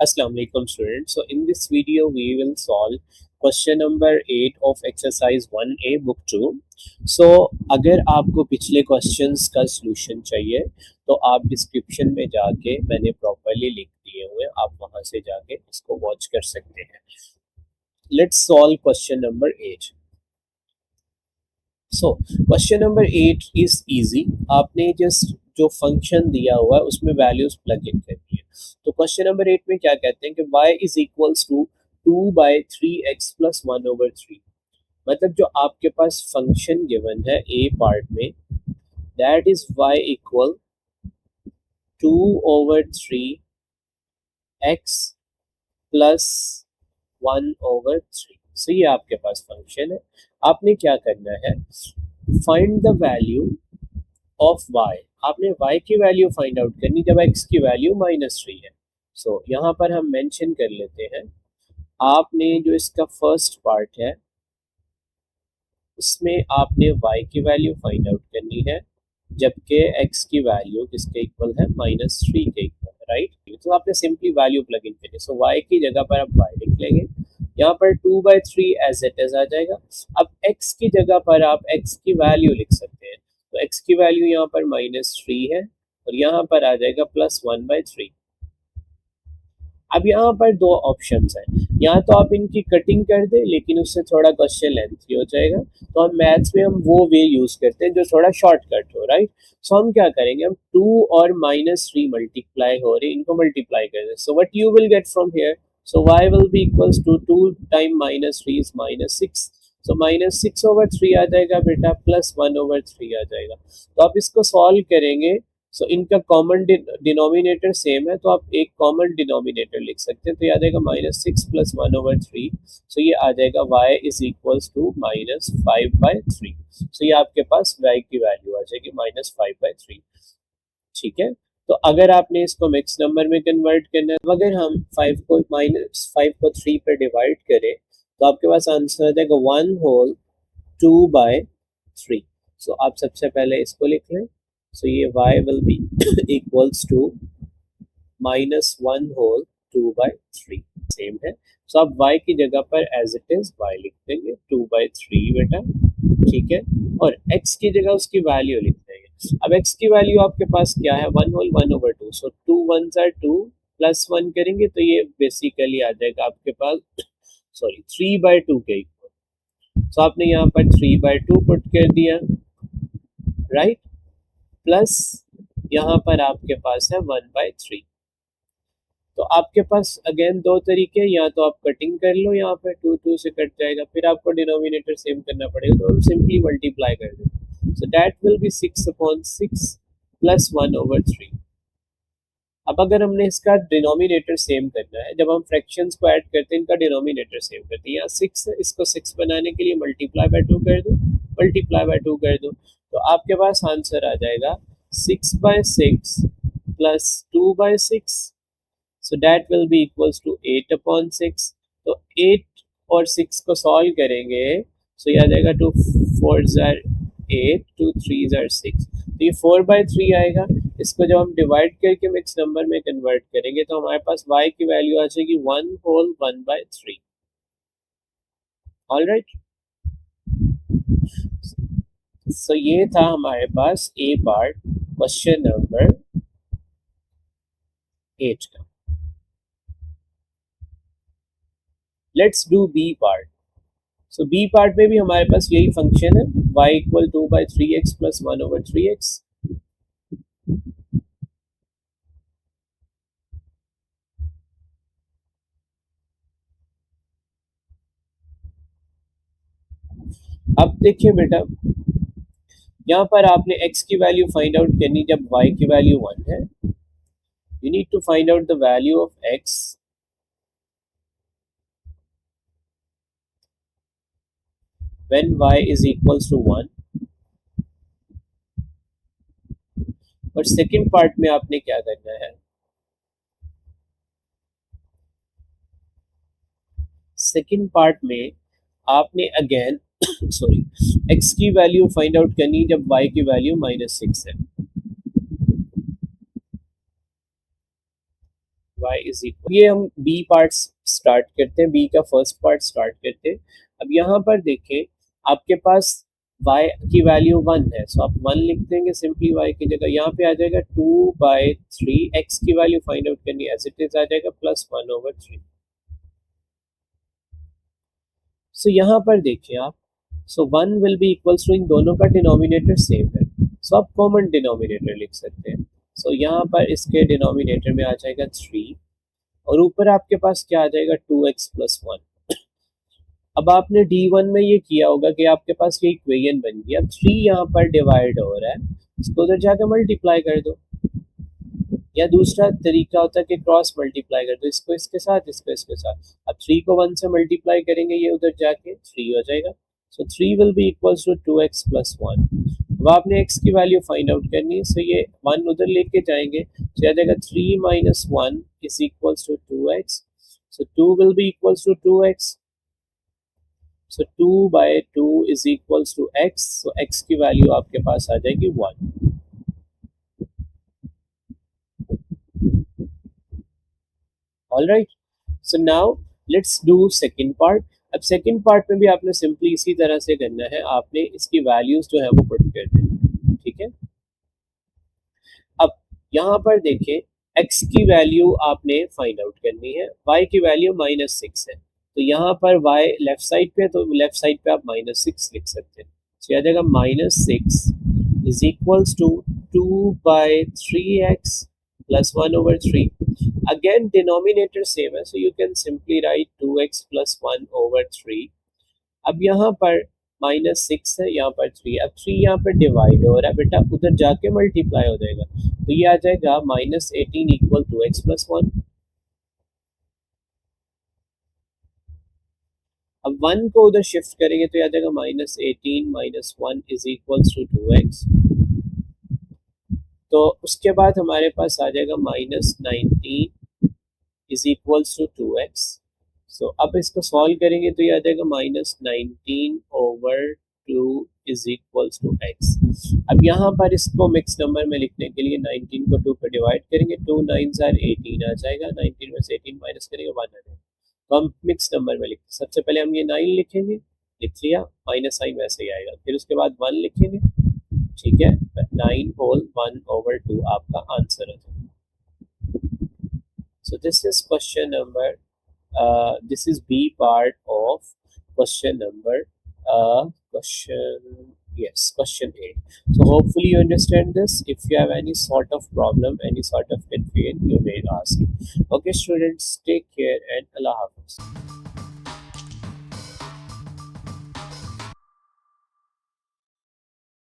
Assalamu alaikum students. So in this video we will solve question number 8 of exercise 1A book 2. So अगर आपको पिछले questions का solution चाहिए तो आप डिस्क्रिप्शन में जाके मैंने प्रॉपर्ली लिख दिए हुए, आप वहां से जाके इसको वॉच कर सकते हैं. Let's solve question number 8. So question number 8 is easy. आपने जस्ट जो फंक्शन दिया हुआ है उसमें वैल्यूज प्लग इन करनी है. तो क्वेश्चन नंबर 8 में क्या कहते हैं कि y is equals to 2/3x plus 1/3. मतलब जो आपके पास फंक्शन गिवन है ए पार्ट में, that is y equal 2/3x plus 1/3. So ये आपके पास फंक्शन है. आपने क्या करना है, find the value of y. आपने y की वैल्यू फाइंड आउट करनी जब x की वैल्यू -3 है. सो यहाँ पर हम मेंशन कर लेते हैं, आपने जो इसका फर्स्ट पार्ट है उसमें आपने y की वैल्यू फाइंड आउट करनी है जबकि x की वैल्यू किसके इक्वल है, -3 के इक्वल, राइट. तो आपने सिंपली वैल्यू प्लग इन करनी. सो y की जगह पर आप y लिख लेंगे, यहाँ पर 2/3 एज इट इज आ जाएगा. अब x की जगह पर आप x की वैल्यू लिख सकते हैं. तो x की वैल्यू यहाँ पर -3 है और यहाँ पर आ जाएगा +1/3. अब यहाँ पर दो ऑप्शंस हैं, यहाँ तो आप इनकी कटिंग कर दें लेकिन उससे थोड़ा क्वेश्चन लेंथी हो जाएगा. तो हम मैथ्स में हम वो वे यूज करते हैं जो थोड़ा शॉर्टकट हो, राइट. सो हम क्या करेंगे, हम 2 और -3 मल्टीप्लाई हो रहे, इनको मल्टीप्लाई कर दें. So what you will get from here, so y will be equals to 2 time -3 is -6. so -6/3 आ जाएगा बेटा, प्लस 1/3 आ जाएगा. तो आप इसको सॉल्व करेंगे. सो इनका कॉमन डिनोमिनेटर सेम है तो आप एक कॉमन डिनोमिनेटर लिख सकते हैं. तो ये आ जाएगा -6 प्लस 1/3. सो ये आ जाएगा y इज इक्वल्स टू -5/3. सो ये आपके पास y की वैल्यू आ जाएगी -5/3. ठीक है. तो अगर आपने इसको मिक्स नंबर में कन्वर्ट करना है, अगर हम 5 को -5 को 3 पर डिवाइड करें तो आपके पास आंसर आ जाएगा 1/2/3. सो आप सबसे पहले इसको लिख लें. सो ये y will be equals to -1/2/3. Same है. सो आप y की जगह पर एज इट इज y लिख देंगे 2/3 बेटा, ठीक है. और x की जगह उसकी वैल्यू लिख देंगे. अब x की वैल्यू आपके पास क्या है, 1/2. सो 2 1s are 2 प्लस 1 करेंगे तो ये बेसिकली आ जाएगा आपके पास 3/2 के इक्वल. सो आपने यहाँ पर 3/2 पुट कर दिया, राइट. प्लस यहाँ पर आपके पास है 1/3. तो आपके पास अगेन दो तरीके, या तो आप कटिंग कर लो, यहाँ पर 2 से कट जाएगा, फिर आपको डिनोमिनेटर सेम करना पड़ेगा तो सिंपली मल्टीप्लाई कर दो. सो दैट विल बी 6/6 प्लस 1/3. अब अगर हमने इसका डिनोमिनेटर सेम करना है, जब हम फ्रैक्शंस को ऐड करते हैं इनका डिनोमिनेटर सेम करते हैं. यहाँ 6 है, इसको 6 बनाने के लिए मल्टीप्लाई बाय 2 कर दो, मल्टीप्लाई बाय 2 कर दो. तो आपके पास आंसर आ जाएगा 6/6 plus 2/6. So that will be equals to 8/6. तो 8 और 6 को सॉल्व करेंगे. सो ये आ जाएगा 2 4s are 8, 2 3s are 6. तो ये 4/3 आएगा. इसको जब हम डिवाइड करके मिक्स नंबर में कन्वर्ट करेंगे तो हमारे पास y की वैल्यू आ जाएगी 1/1/3. ऑलराइट. सो ये था हमारे पास ए पार्ट क्वेश्चन नंबर 8 का. Let's do B part. So B part में भी हमारे पास यही फंक्शन है, y equal 2/3x plus 1/3x. अब देखिए बेटा, यहाँ पर आपने x की वैल्यू फाइंड आउट करनी जब y की वैल्यू 1 है. You need to find out the value of x when y is equals to 1. और सेकेंड पार्ट में आपने क्या करना है, सेकेंड पार्ट में आपने अगेन x की वैल्यू फाइंड आउट करनी जब y की वैल्यू -6 है. y इज इक्वल, ये हम b पार्ट स्टार्ट करते हैं, b का फर्स्ट पार्ट स्टार्ट करते हैं। अब यहाँ पर देखें आपके पास y की वैल्यू 1 है, सो आप 1 लिख देंगे सिंपली y की जगह। यहाँ पे आ जाएगा 2/3, x की वैल्यू फाइंड आउट करनी है, एज इट इज आ जाएगा +1/3। सो यहाँ पर देखिए आप, सो 1 विल बी इक्वल्स टू, इन दोनों का डिनोमिनेटर सेम है, सो आप कॉमन डिनोमिनेटर लिख सकते हैं। सो यहाँ पर इसके डिनोमिनेटर में आ जाएगा 3 और ऊपर आपके पास क्या आ जाएगा 2x + 1। अब आपने D1 में ये किया होगा कि आपके पास ये इक्वेशन बन गया। अब 3 यहाँ पर डिवाइड हो रहा है, इसको उधर जाकर मल्टीप्लाई कर दो, या दूसरा तरीका होता है कि क्रॉस मल्टीप्लाई कर दो, इसको इसके साथ, इसको इसके साथ। अब 3 को 1 से मल्टीप्लाई करेंगे, ये उधर जाके 3 हो जाएगा। So 3 will be equals to 2x + 1। अब आपने x की वैल्यू फाइंड आउट करनी है, सो ये 1 उधर लेके जाएंगे, तो आ जाएगा 3 - 1 is equals to 2x। So 2 will be equals to 2x, so 2/2 is equals to x। So x की वैल्यू आपके पास आ जाएगी 1। All right, so now let's do second part. अब सेकेंड पार्ट में भी आपने सिंपली इसी तरह से करना है, आपने इसकी वैल्यूज जो है वो पुट कर देनी, ठीक है। अब यहाँ पर देखें, x की वैल्यू आपने फाइंड आउट करनी है, y की वैल्यू -6 है, तो यहाँ पर y लेफ्ट साइड पे, तो लेफ्ट साइड पे आप -6 लिख सकते हैं। तो याद आएगा -6 is equals to 2/3x + 1/3। Again denominator same है, so you can simply write 2x + 1/3। अब यहाँ पर -6 है, यहाँ पर 3, अब 3 यहाँ पर डिवाइड हो रहा है बेटा, उधर जाके मल्टीप्लाई हो जाएगा, तो ये आ जाएगा -18 इक्वल टू x + 1। अब 1 को उधर शिफ्ट करेंगे तो ये आ जाएगा -18 - 1 इज इक्वल्स टू 2x। तो उसके बाद हमारे पास आ जाएगा -19 इज इक्वल्स टू 2x। सो अब इसको सॉल्व करेंगे तो ये आ जाएगा -19/2 इज इक्वल्स टू x। अब यहाँ पर इसको मिक्स नंबर में लिखने के लिए 19 को 2 पे डिवाइड करेंगे, 2 9s are 18 आ जाएगा, 19 में से 18 माइनस करेंगे 1 आ जाएगा। तो हम मिक्स नंबर में लिखते, सबसे पहले हम ये 9 लिखेंगे, लिख लिया, माइनस साइन वैसे ही आएगा, फिर उसके बाद 1 लिखेंगे, ठीक है, 9 होल 1/2 आपका आंसर है। So this is question number, this is B part of question number, question 8. So hopefully you understand this. If you have any sort of problem, any sort of confusion, you may ask. Okay students, take care and Allah Hafiz.